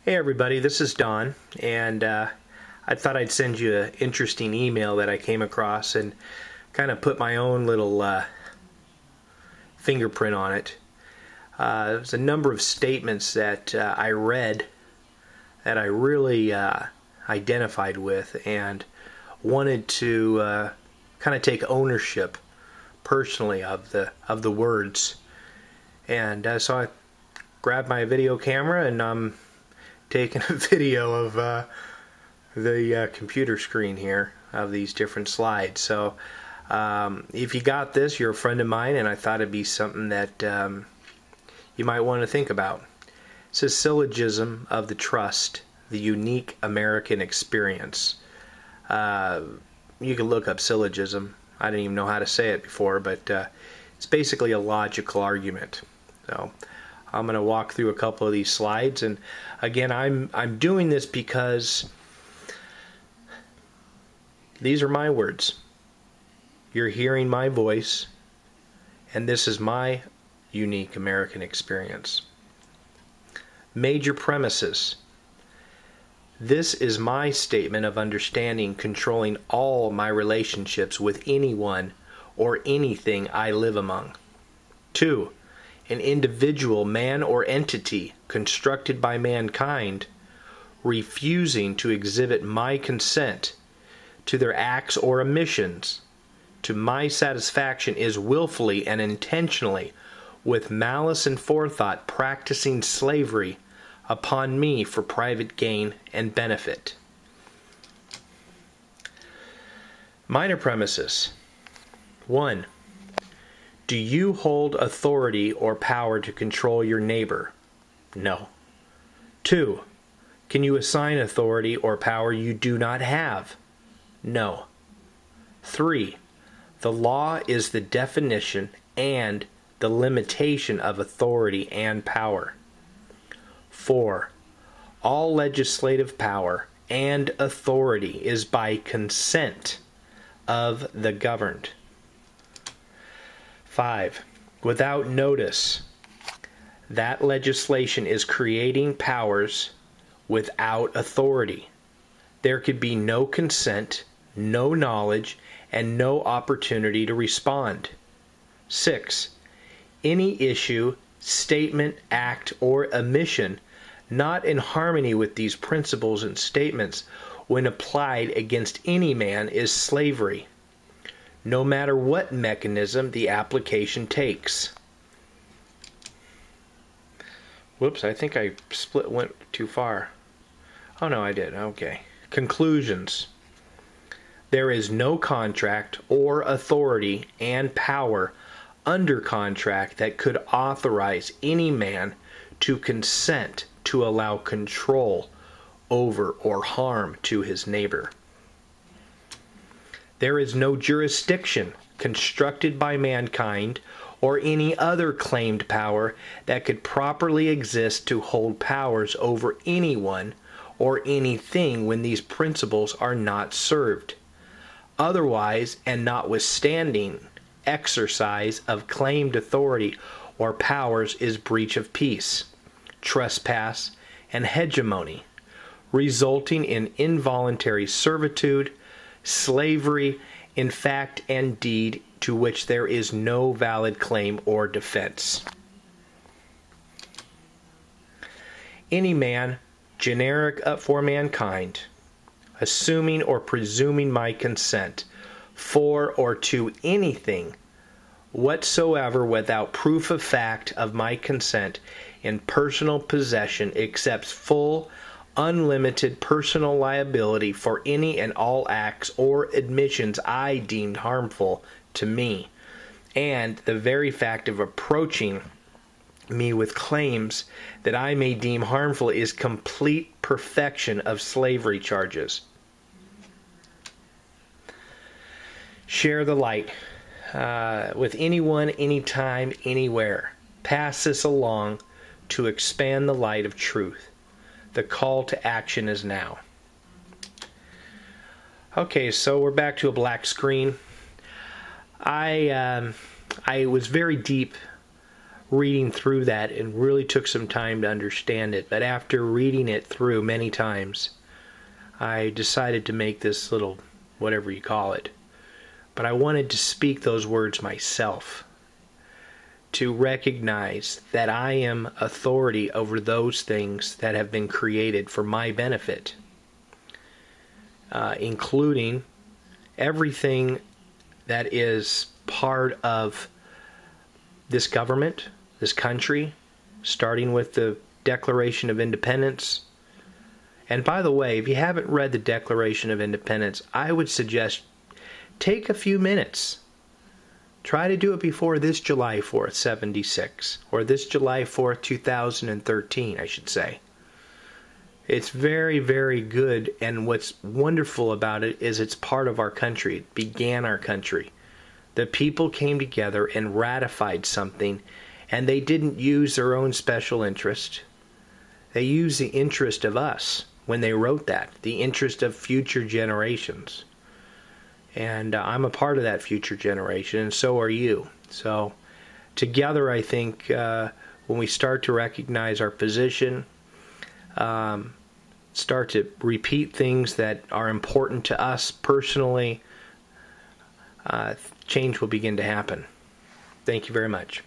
Hey everybody, this is Don, and I thought I'd send you an interesting email that I came across and kind of put my own little fingerprint on it. There's a number of statements that I read that I really identified with and wanted to kind of take ownership personally of the words. And so I grabbed my video camera and I'm taking a video of the computer screen here of these different slides. So if you got this, you're a friend of mine, and I thought it'd be something that you might want to think about. It says Syllogism of the Trust, the Unique American Experience. You can look up syllogism. I didn't even know how to say it before, but it's basically a logical argument. So I'm going to walk through a couple of these slides, and again, I'm doing this because these are my words. You're hearing my voice, and this is my unique American experience. Major premises. This is my statement of understanding controlling all my relationships with anyone or anything I live among. 2. An individual, man or entity constructed by mankind, refusing to exhibit my consent to their acts or omissions to my satisfaction is willfully and intentionally, with malice and forethought, practicing slavery upon me for private gain and benefit. Minor premises. 1. Do you hold authority or power to control your neighbor? No. 2. Can you assign authority or power you do not have? No. 3. The law is the definition and the limitation of authority and power. 4. All legislative power and authority is by consent of the governed. 5. Without notice, that legislation is creating powers without authority. There could be no consent, no knowledge, and no opportunity to respond. 6. Any issue, statement, act, or omission not in harmony with these principles and statements when applied against any man is slavery, no matter what mechanism the application takes. Whoops, I think I went too far. Oh no, I did. Okay. Conclusions. There is no contract or authority and power under contract that could authorize any man to consent to allow control over or harm to his neighbor. There is no jurisdiction constructed by mankind or any other claimed power that could properly exist to hold powers over anyone or anything when these principles are not served. Otherwise, and notwithstanding, exercise of claimed authority or powers is breach of peace, trespass, and hegemony, resulting in involuntary servitude, slavery, in fact and deed, to which there is no valid claim or defense. Any man, generic for mankind, assuming or presuming my consent for or to anything whatsoever without proof of fact of my consent in personal possession, accepts full, unlimited personal liability for any and all acts or admissions I deemed harmful to me, and the very fact of approaching me with claims that I may deem harmful is complete perfection of slavery charges. Share the light with anyone, anytime, anywhere. Pass this along to expand the light of truth. The call to action is now. Okay, so we're back to a black screen. I was very deep reading through that and really took some time to understand it. But after reading it through many times, I decided to make this little, whatever you call it. But I wanted to speak those words myself, to recognize that I am authority over those things that have been created for my benefit, including everything that is part of this government, this country, starting with the Declaration of Independence. And by the way, if you haven't read the Declaration of Independence, I would suggest take a few minutes. Try to do it before this July 4th, 76, or this July 4th, 2013, I should say. It's very, very good, and what's wonderful about it is it's part of our country. It began our country. The people came together and ratified something, and they didn't use their own special interest. They used the interest of us when they wrote that, the interest of future generations. And I'm a part of that future generation, and so are you. So together, I think, when we start to recognize our position, start to repeat things that are important to us personally, change will begin to happen. Thank you very much.